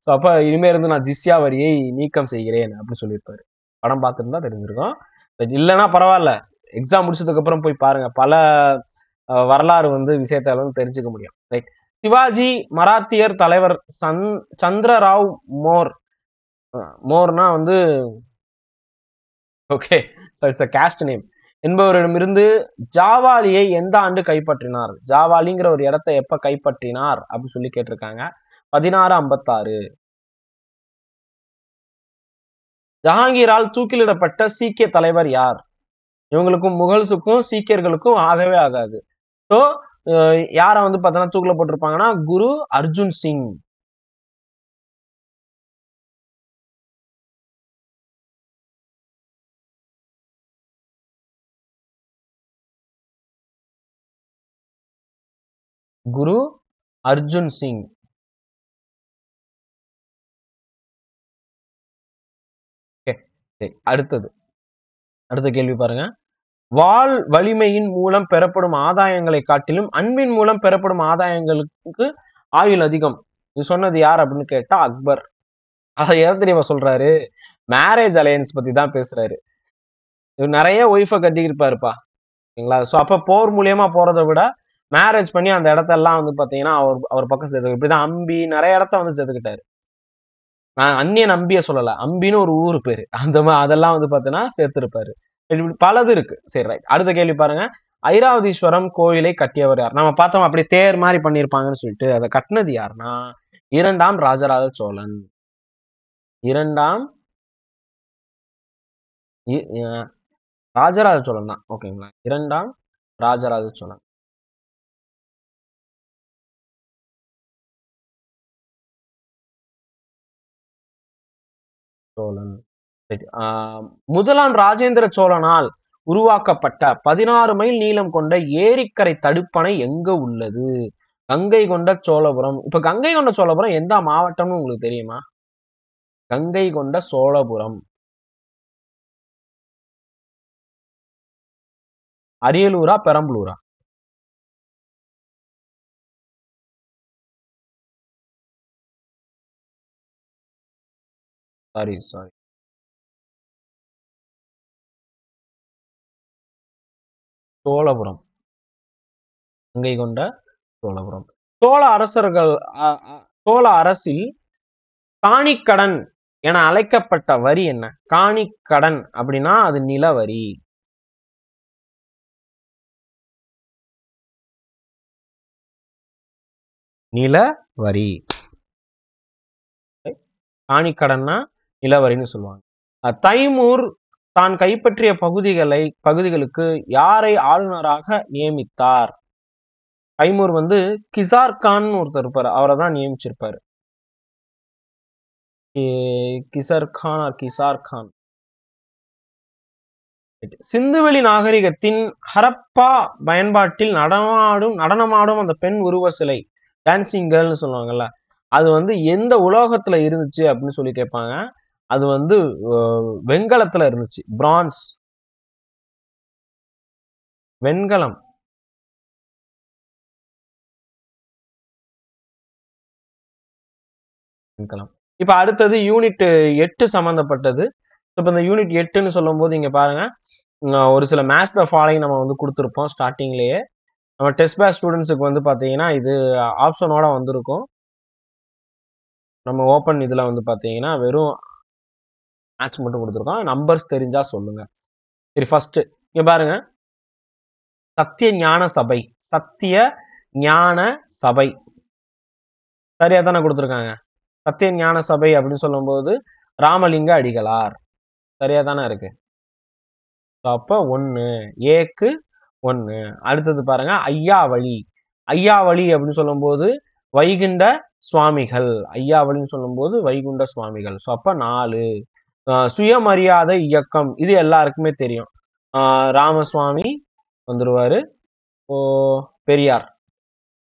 ஸோ அப்ப இனிமே இருந்து நான் ஜிஸ்யா வரியை நீக்கம் செய்கிறேன் அப்படின்னு சொல்லியிருப்பாரு. படம் பார்த்துருந்தா தெரிஞ்சிருக்கும். பட் இல்லைன்னா பரவாயில்ல, எக்ஸாம் முடிச்சதுக்கு அப்புறம் போய் பாருங்க. பல வரலாறு வந்து விஷயத்தாலும் தெரிஞ்சுக்க முடியும். ரைட். சிவாஜி மராத்தியர் தலைவர் சந்திரராவ் மோர். மோர்னா வந்து okay, so it's a caste name என்பவரிடமிருந்து ஜாவாலியை எந்த ஆண்டு கைப்பற்றினார்? ஜாவாலிங்கிற ஒரு இடத்தை எப்ப கைப்பற்றினார் அப்படின்னு சொல்லி கேட்டிருக்காங்க. 1656. ஜஹாங்கீரால் தூக்கிலிடப்பட்ட சீக்கிய தலைவர் யார்? இவங்களுக்கும் முகல்ஸுக்கும் சீக்கியர்களுக்கும் ஆகவே ஆகாது. ஸோ யாரை வந்து பார்த்தோன்னா தூக்கில போட்டிருப்பாங்கன்னா குரு அர்ஜுன் சிங். குரு அர்ஜுன் சிங். அடுத்தது அடுத்த கேள்வி பாருங்க. வாள் வலிமையின் மூலம் பெறப்படும் ஆதாயங்களை காட்டிலும் அன்பின் மூலம் பெறப்படும் ஆதாயங்களுக்கு ஆயுள் அதிகம். இது சொன்னது யார் அப்படின்னு கேட்டா அக்பர். அதை எதை தெரியுமா சொல்றாரு? மேரேஜ் அலையன்ஸ் பத்தி தான் பேசுறாரு. இவர் நிறைய ஒய்ஃபை கட்டியிருப்பாருப்பா. சரிங்களா? ஸோ அப்ப போர் மூலியமா போறதை விட மேரேஜ் பண்ணி அந்த இடத்தெல்லாம் வந்து பாத்தீங்கன்னா அவர் அவர் பக்கம் சேர்த்து இப்படிதான் அம்பி நிறைய இடத்த வந்து சேர்த்துக்கிட்டாரு. நான் அந்நியன் அம்பிய சொல்லல, அம்பின்னு ஒரு ஊரு பேரு. அந்த அதெல்லாம் வந்து பாத்தீங்கன்னா சேர்த்திருப்பாரு. இப்படி பலது இருக்கு. சரி, ரைட். அடுத்த கேள்வி பாருங்க. ஐராவதீஸ்வரம் கோயிலை கட்டியவர் யார்? நம்ம பார்த்தோம் அப்படி தேர் மாதிரி பண்ணியிருப்பாங்கன்னு சொல்லிட்டு, அதை கட்டினது யாருன்னா இரண்டாம் ராஜராஜ சோழன். இரண்டாம் ராஜராஜ சோழன் தான். ஓகேங்களா? இரண்டாம் ராஜராஜ சோழன். சோழன். முதலாம் ராஜேந்திர சோழனால் உருவாக்கப்பட்ட 16 மைல் நீளம் கொண்ட ஏரிக்கரை தடுப்பணை எங்க உள்ளது? கங்கை கொண்ட சோழபுரம். இப்ப கங்கை கொண்ட சோழபுரம் எந்த மாவட்டம்னு உங்களுக்கு தெரியுமா? கங்கை கொண்ட சோழபுரம் அரியலூரா பெரம்பலூரா? Sorry sorry, Cholapuram. Gangaikonda Cholapuram. Chola அரசர்கள் சோழ அரசில் காணிக்கடன் என அழைக்கப்பட்ட வரி என்ன? காணிக்கடன் அப்படின்னா அது நிலவரி. நிலவரி. காணிக்கடன்னா நிலவரின்னு சொல்லுவாங்க. தைமூர் தான் கைப்பற்றிய பகுதிகளுக்கு யாரை ஆளுநராக நியமித்தார்? தைமூர் வந்து கிசார் கான் ஒருத்தர் இருப்பாரு, அவரை தான் நியமிச்சிருப்பாரு. கிசர் கான் ஆர் கிசார் கான். சிந்துவெளி நாகரிகத்தின் ஹரப்பா பயன்பாட்டில் நடனமாடும் அந்த பெண் உருவ சிலை, டான்சிங் கேர்ள்னு சொல்லுவாங்கல்ல, அது வந்து எந்த உலோகத்துல இருந்துச்சு அப்படின்னு சொல்லி கேட்பாங்க. அது வந்து வெண்கலத்துல இருந்துச்சு. பிரான்ஸ், வெண்கலம். வெண்கலம். இப்ப அடுத்தது யூனிட் 8 சம்பந்தப்பட்டது. இப்ப இந்த யூனிட் 8ன்னு சொல்லும் போது இங்க பாருங்க, ஒரு சில மேத்ஸ் த ஃபாலோயிங் நம்ம வந்து கொடுத்துருப்போம் ஸ்டார்டிங்லயே. நம்ம டெஸ்ட் பேட்ச் ஸ்டூடெண்ட்ஸுக்கு வந்து பாத்தீங்கன்னா இது ஆப்ஷனோட வந்திருக்கும். நம்ம ஓப்பன் இதுல வந்து பாத்தீங்கன்னா வெறும் மேட்ச் மட்டும் கொடுத்துருக்கோம். நம்பர்ஸ் தெரிஞ்சா சொல்லுங்க. சரி, ஃபர்ஸ்ட் இங்க பாருங்க, சத்திய ஞான சபை. சத்திய ஞான சபை சரியா தானே கொடுத்துருக்காங்க. சத்திய ஞான சபை அப்படின்னு சொல்லும்போது ராமலிங்க அடிகளார் சரியா தானே இருக்கு. அப்ப 1 ஏக்கு 1. அடுத்தது பாருங்க, ஐயாவளி. ஐயாவளி அப்படின்னு சொல்லும்போது வைகுண்ட சுவாமிகள். ஐயாவளின்னு சொல்லும்போது வைகுண்ட சுவாமிகள். ஸோ அப்ப 4. சுயமரியாதை இயக்கம், இது எல்லாருக்குமே தெரியும். ராமசுவாமி வந்துருவாரு. ஓ, பெரியார்.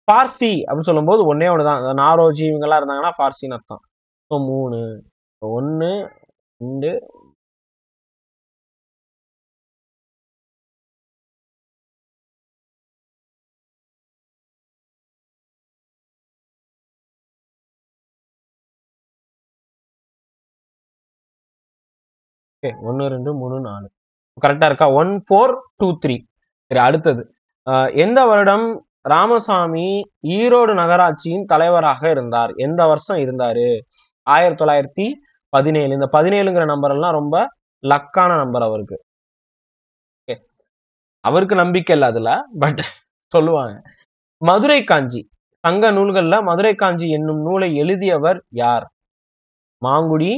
பார்சி அப்படின்னு சொல்லும்போது ஒன்னே ஒண்ணுதான், நாரோஜி இவங்க எல்லாம் இருந்தாங்கன்னா பார்சின்னு அர்த்தம். ஸோ 3. 1 2 ஓகே, 1 2 3 4 கரெக்டா இருக்கா? 1 4 2 3. சரி, அடுத்தது எந்த வருடம் ராமசாமி ஈரோடு நகராட்சியின் தலைவராக இருந்தார்? எந்த வருஷம் இருந்தாரு? 1917. இந்த 17ங்கிற நம்பர் எல்லாம் ரொம்ப லக்கான நம்பர் அவருக்கு. அவருக்கு நம்பிக்கை இல்ல அதுல, பட் சொல்லுவாங்க. மதுரை காஞ்சி. சங்க நூல்கள்ல மதுரை காஞ்சி என்னும் நூலை எழுதியவர் யார்? மாங்குடி.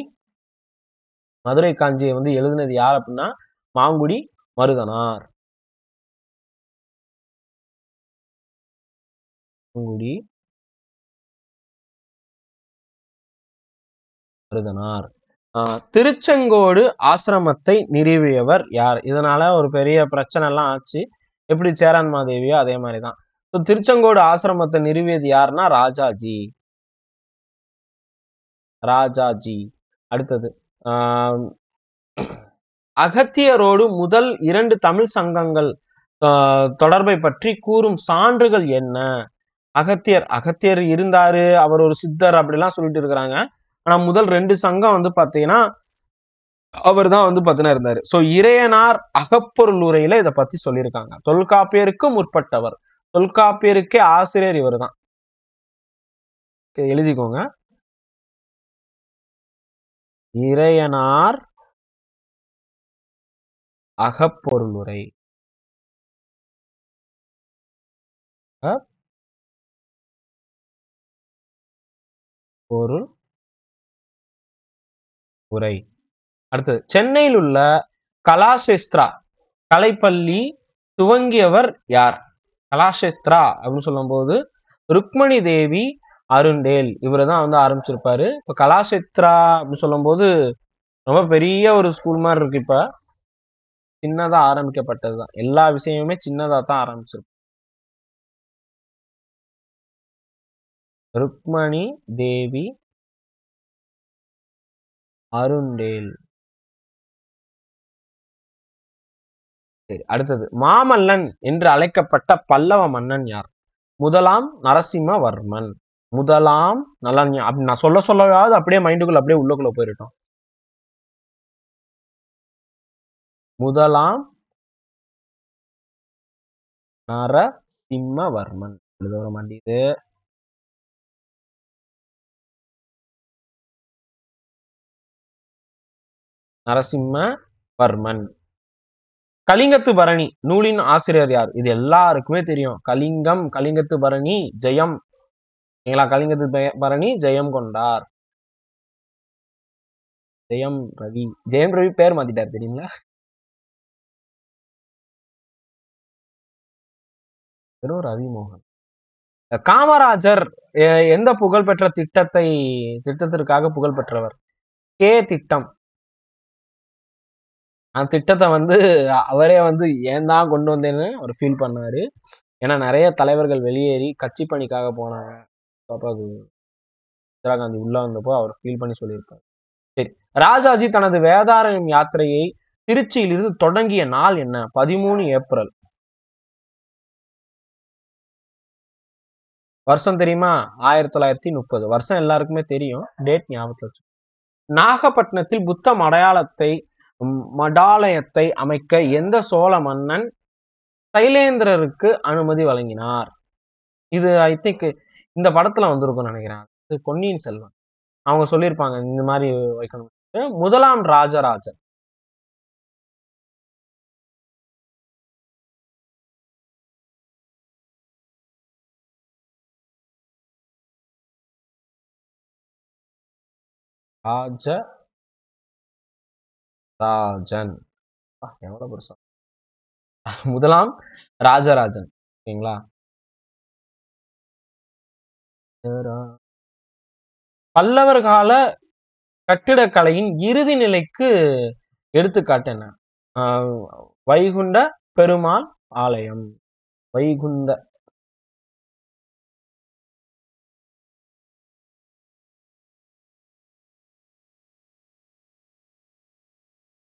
மதுரை காஞ்சியை வந்து எழுதினது யார் அப்படின்னா மாங்குடி மருதனார். மாங்குடி மருதனார். திருச்செங்கோடு ஆசிரமத்தை நிறுவியவர் யார்? இதனால ஒரு பெரிய பிரச்சனை எல்லாம் ஆச்சு. எப்படி சேரன் மாதேவியோ அதே மாதிரிதான். திருச்செங்கோடு ஆசிரமத்தை நிறுவியது யாருன்னா ராஜாஜி. ராஜாஜி. அடுத்தது அகத்தியரோடு முதல் 2 தமிழ் சங்கங்கள் தொடர்பை பற்றி கூறும் சான்றுகள் என்ன? அகத்தியர் இருந்தாரு, அவர் ஒரு சித்தர் அப்படிலாம் சொல்லிட்டு இருக்கிறாங்க. ஆனா முதல் 2 சங்கம் வந்து பாத்தீங்கன்னா அவர் தான் வந்து பாத்தீங்கன்னா இருந்தாரு. சோ இறையனார் அகப்பொருள் உரையில இதை பத்தி சொல்லியிருக்காங்க. தொல்காப்பியருக்கு முற்பட்டவர், தொல்காப்பியருக்கே ஆசிரியர் இவர் தான். எழுதிக்கோங்க, இறையனார் அகப்பொருள் உரை. பொருள் உரை. அடுத்தது சென்னையில் உள்ள கலாசேஸ்திரா கலைப்பள்ளி துவங்கியவர் யார்? கலாசேஸ்திரா அப்படின்னு சொல்லும் போது ருக்மணி தேவி அருண்டேல் இவரை தான் வந்து ஆரம்பிச்சிருப்பாரு. இப்ப கலாசேத்ரா அப்படின்னு சொல்லும் போது ரொம்ப பெரிய ஒரு ஸ்கூல் மாதிரி இருக்கு. இப்ப சின்னதா ஆரம்பிக்கப்பட்டதுதான், எல்லா விஷயமுமே சின்னதா தான் ஆரம்பிச்சிருக்கு. ருக்மணி தேவி அருண்டேல். சரி, அடுத்தது மாமல்லன் என்று அழைக்கப்பட்ட பல்லவ மன்னன் யார்? முதலாம் நரசிம்மவர்மன். முதலாம் நலன் அப்படி நான் சொல்லவாவது அப்படியே மைண்டுக்குள்ள அப்படியே உள்ளுக்குள்ள போயிட்டோம். முதலாம் நரசிம்மவர்மன். எழுத மாட்டேங்குது. நரசிம்மவர்மன். கலிங்கத்து பரணி நூலின் ஆசிரியர் யார்? இது எல்லாருக்குமே தெரியும். கலிங்கம், கலிங்கத்து பரணி, ஜெயம். கலிங்கத்து பரணி ஜெயம் கொண்டார். ஜெயம் ரவி. ஜெயம் ரவி பேர் மாத்திட்டார் தெரியுங்களா? வெறும் ரவி மோகன். காமராஜர் எந்த புகழ்பெற்ற திட்டத்திற்காக புகழ் பெற்றவர்? கே திட்டம். அந்த திட்டத்தை வந்து அவரே வந்து ஏன் தான் கொண்டு வந்தேன்னு அவர் ஃபீல் பண்ணாரு. ஏன்னா நிறைய தலைவர்கள் வெளியேறி கட்சி பணிக்காக போனாங்க. அப்ப அது இந்திரா காந்தி உள்ள வந்தப்போ அவர் ஃபீல் பண்ணி சொல்லியிருப்பார். சரி, ராஜாஜி தனது வேதாரண்யம் யாத்திரையை திருச்சியிலிருந்து தொடங்கிய நாள் என்ன? 13 ஏப்ரல். வருஷம் தெரியுமா? 1930. வருஷம் எல்லாருக்குமே தெரியும். டேட் ஞாபகத்துல வச்சு. நாகப்பட்டினத்தில் புத்த மடாலயத்தை அமைக்க எந்த சோழ மன்னன் சைலேந்திரருக்கு அனுமதி வழங்கினார்? இது ஐ திங்க் இந்த படத்துல வந்திருக்கும்னு நினைக்கிறேன். இது பொன்னியின் செல்வன். அவங்க சொல்லியிருப்பாங்க இந்த மாதிரி வைக்கணும். முதலாம் ராஜராஜன். ராஜராஜன் எவ்வளவு பெருசா முதலாம் ராஜராஜன். ஓகேங்களா? பல்லவர் கால கட்டிடக்கலையின் இறுதி நிலைக்கு எடுத்துக்காட்டு என்ன? வைகுண்ட பெருமாள் ஆலயம். வைகுந்த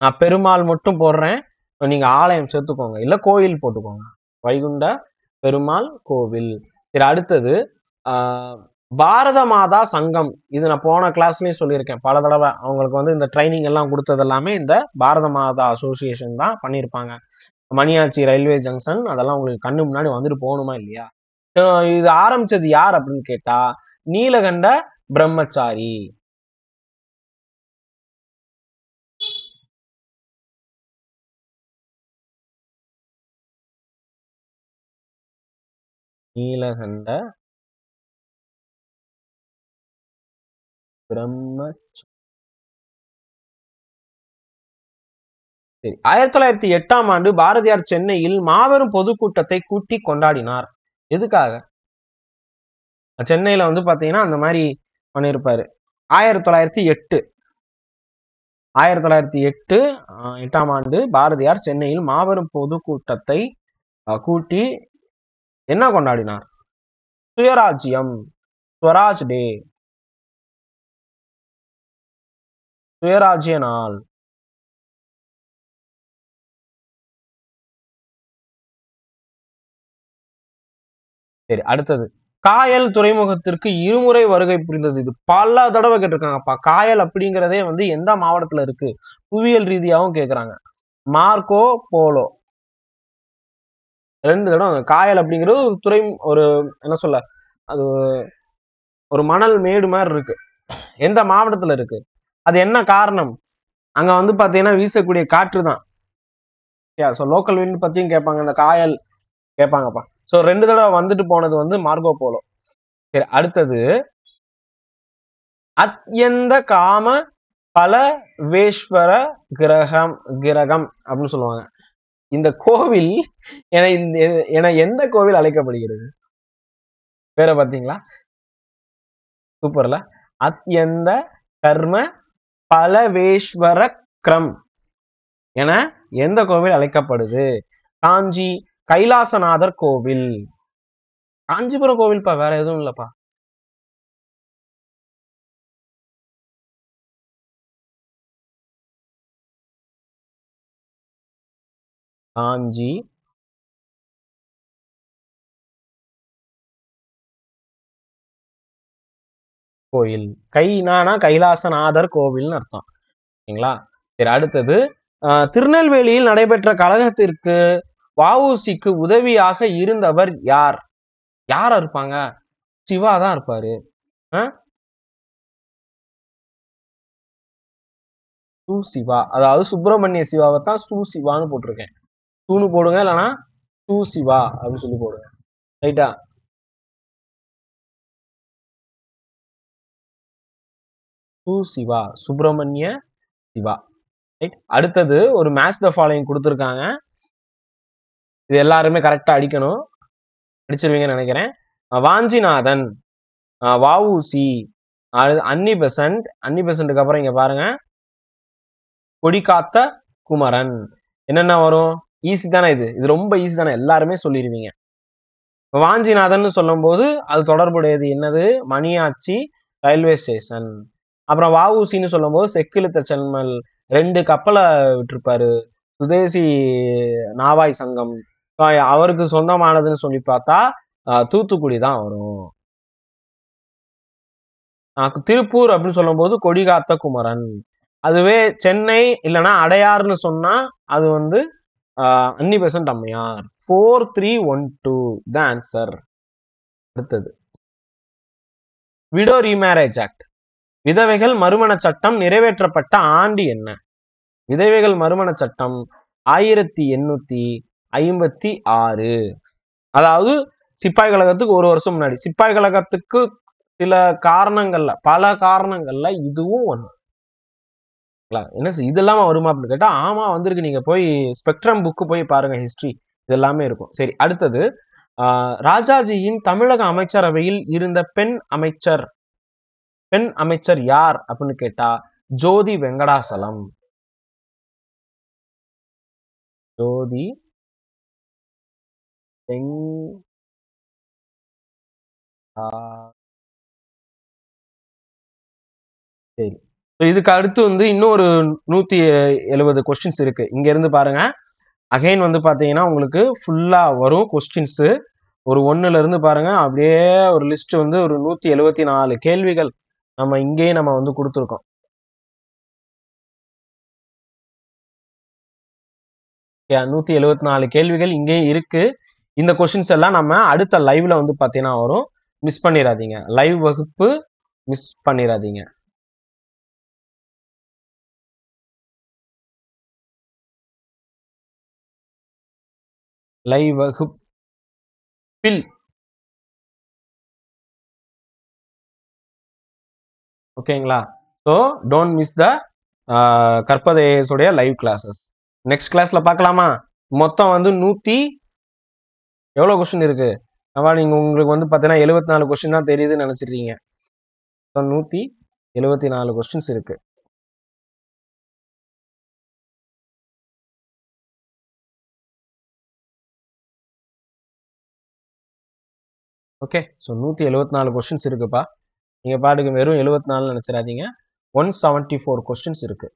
நான் பெருமாள் மட்டும் போடுறேன். நீங்க ஆலயம் சேர்த்துக்கோங்க, இல்ல கோயில் போட்டுக்கோங்க. வைகுண்ட பெருமாள் கோவில். சரி, அடுத்தது பாரத மாதா சங்கம். இது நான் போன கிளாஸ்லயும் சொல்லியிருக்கேன் பல தடவை. அவங்களுக்கு வந்து இந்த ட்ரைனிங் எல்லாம் கொடுத்தது எல்லாமே இந்த பாரத மாதா அசோசியேஷன் தான் பண்ணியிருப்பாங்க. மணியாச்சி ரயில்வே ஜங்ஷன் அதெல்லாம் உங்களுக்கு கண்ணு முன்னாடி வந்துட்டு போகணுமா இல்லையா? இது ஆரம்பிச்சது யார் அப்படின்னு கேட்டா நீலகண்ட பிரம்மச்சாரி. நீலகண்ட பிரம்மச்சாரி. சரி, 1908ஆம் ஆண்டு பாரதியார் சென்னையில் மாபெரும் பொதுக்கூட்டத்தை கூட்டி கொண்டாடினார். எதுக்காக? சென்னையில வந்து பாத்தீங்கன்னா அந்த மாதிரி பண்ணிருப்பாரு. 1908ஆம் ஆண்டு பாரதியார் சென்னையில் மாபெரும் பொதுக்கூட்டத்தை கூட்டி என்ன கொண்டாடினார்? சுயராஜ்யம், ஸ்வராஜ் டே, சுயராஜ்ய நாள். சரி, அடுத்தது காயல் துறைமுகத்திற்கு இருமுறை வருகை புரிந்தது. இது பல தடவை கேட்டிருக்காங்கப்பா. காயல் அப்படிங்கிறதே வந்து எந்த மாவட்டத்துல இருக்கு? புவியியல் ரீதியாகவும் கேட்கிறாங்க. மார்க்கோ போலோ 2 தடவை. காயல் அப்படிங்கிறது ஒரு என்ன சொல்ல, அது ஒரு மணல் மேடு மாதிரி இருக்கு. எந்த மாவட்டத்துல இருக்கு? அது என்ன காரணம்? அங்க வந்து பாத்தீங்கன்னா வீசக்கூடிய காற்று தான். லோக்கல் விண்ட் பத்தியும் கேட்பாங்க, இந்த காயல் கேட்பாங்கப்பா. சோ 2 தடவை வந்துட்டு போனது வந்து மார்கோ போலோ. சரி, அடுத்தது அத்யந்த காம பலவேஸ்வர கிரகம் அப்படின்னு சொல்லுவாங்க. இந்த கோவில் என எந்த கோவில் அழைக்கப்படுகிறது? பேரை பார்த்தீங்களா? சூப்பர்ல. அத்யந்த கர்ம பலவேஸ்வர கிரம் என எந்த கோவில் அழைக்கப்படுது? காஞ்சி கைலாசநாதர் கோவில். காஞ்சிபுரம் கோவில்ப்பா, வேற எதுவும் இல்லப்பா. காஞ்சி கோயில். கைலாசநாதர் கோவில்னு அர்த்தம். ஓகேங்களா? சரி, அடுத்தது திருநெல்வேலியில் நடைபெற்ற கழகத்திற்கு வஉசிக்கு உதவியாக இருந்தவர் யார்? யாரா இருப்பாங்க? சிவா தான் இருப்பாரு. சிவா, அதாவது சுப்பிரமணிய சிவாவை தான் சிவான்னு போட்டிருக்கேன். சூனு போடுங்க, இல்லைன்னா சிவா அப்படின்னு சொல்லி போடுங்க. ரைட்டா? சிவா, சுப்பிரமணிய சிவா. ரைட். அடுத்தது ஒரு மேட்ச் த ஃபாலோயிங் கொடுத்துருக்காங்க. இது எல்லாருமே கரெக்டா அடிக்கணும். அடிச்சிருவீங்கன்னு நினைக்கிறேன். வாஞ்சிநாதன், வஉசி, அன்னி பெசன்ட். அன்னி பெசன்ட்டுக்கு அப்புறம் இங்க பாருங்க கொடி காத்த குமரன். என்னென்ன வரும்? ஈஸி தானே இது. இது ரொம்ப ஈஸி தானே. எல்லாருமே சொல்லிருவீங்க. வாஞ்சிநாதன் சொல்லும்போது அது தொடர்புடையது என்னது? Maniyachi railway station. அப்புறம் வஉசின்னு சொல்லும்போது செக்கிழுத்த செம்மல் 2 கப்பல விட்டிருப்பாரு. சுதேசி நாவாய் சங்கம். அவருக்கு சொந்தமானதுன்னு சொல்லி பார்த்தா தூத்துக்குடி தான் வரும். திருப்பூர் அப்படின்னு சொல்லும்போது கொடிகாத்த குமரன். அதுவே சென்னை இல்லைன்னா அடையாறுன்னு சொன்னா அது வந்து அன்னி பெசன்ட் அம்மையார். 4312 த ஆன்சர். அடுத்தது விடோ ரீமேரேஜ் ஆக்ட். விதவைகள் மறுமண சட்டம் நிறைவேற்றப்பட்ட ஆண்டு என்ன? விதவைகள் மறுமண சட்டம் 1856. அதாவது சிப்பாய் கழகத்துக்கு 1 வருஷம் முன்னாடி. சிப்பாய் கழகத்துக்கு சில காரணங்கள்ல பல காரணங்கள்ல இதுவும் ஒண்ணு. என்ன இதெல்லாம் வருமா அப்படின்னு கேட்டா ஆமா வந்திருக்கு. நீங்க போய் ஸ்பெக்ட்ரம் புக்கு போய் பாருங்க, ஹிஸ்டரி இது எல்லாமே இருக்கும். சரி, அடுத்தது ராஜாஜியின் தமிழக அமைச்சரவையில் இருந்த பெண் அமைச்சர் யார் அப்படின்னு கேட்டா ஜோதி வெங்கடாசலம். ஜோதி சரி, இதுக்கு அடுத்து வந்து இன்னொரு 170 கொஸ்டின்ஸ் இருக்கு. இங்க இருந்து பாருங்க. அகைன் வந்து பாத்தீங்கன்னா உங்களுக்கு ஃபுல்லா வரும் கொஸ்டின்ஸ். ஒரு 1ல இருந்து பாருங்க அப்படியே ஒரு லிஸ்ட் வந்து ஒரு 174 கேள்விகள் நம்ம இங்கேயே நம்ம வந்து கொடுத்துருக்கோம். 174 கேள்விகள் இங்கே இருக்கு. இந்த கொஸ்டின்ஸ் எல்லாம் நம்ம அடுத்த லைவ்ல வந்து பாத்தீங்கன்னா வரும். மிஸ் பண்ணிடாதீங்க. லைவ் வகுப்பு மிஸ் பண்ணிடாதீங்க. லைவ் வகுப்பில் ஓகேங்களா? ஸோ டோன்ட் மிஸ் த கற்பதேஸ் உடைய லைவ் கிளாஸஸ். நெக்ஸ்ட் கிளாஸ்ல பார்க்கலாமா? மொத்தம் வந்து எவ்வளவு கொஸ்டின் இருக்கு? நீங்க உங்களுக்கு வந்து பாத்தீங்கன்னா 74 கொஸ்டின் தான் தெரியுதுன்னு நினைச்சிருக்கீங்க. 174 கொஸ்டின்ஸ் இருக்கு. ஓகே, ஸோ 174 கொஸ்டின்ஸ் இருக்குப்பா. நீங்க பாட்டுக்கு வெறும் 74 நினைச்சிடாதீங்க. 174 கொஸ்டின்ஸ் இருக்கு.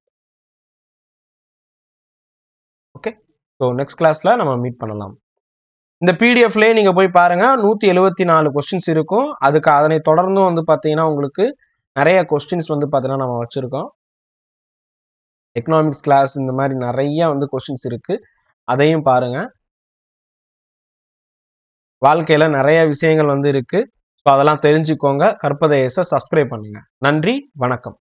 ஓகே, ஸோ நெக்ஸ்ட் கிளாஸ்ல நம்ம மீட் பண்ணலாம். இந்த பிடிஎஃப்லயே நீங்க போய் பாருங்க. 174 கொஸ்டின்ஸ் இருக்கும். அதுக்கு அதனை தொடர்ந்து வந்து பாத்தீங்கன்னா உங்களுக்கு நிறைய கொஸ்டின்ஸ் வந்து பாத்தீங்கன்னா நம்ம வச்சிருக்கோம். எக்கனாமிக்ஸ் கிளாஸ் இந்த மாதிரி நிறைய வந்து கொஸ்டின்ஸ் இருக்கு. அதையும் பாருங்க. வாழ்க்கையில நிறைய விஷயங்கள் வந்து இருக்கு. ஸோ அதெல்லாம் தெரிஞ்சுக்கோங்க. கற்பதேச சப்ஸ்கிரைப் பண்ணுங்க. நன்றி, வணக்கம்.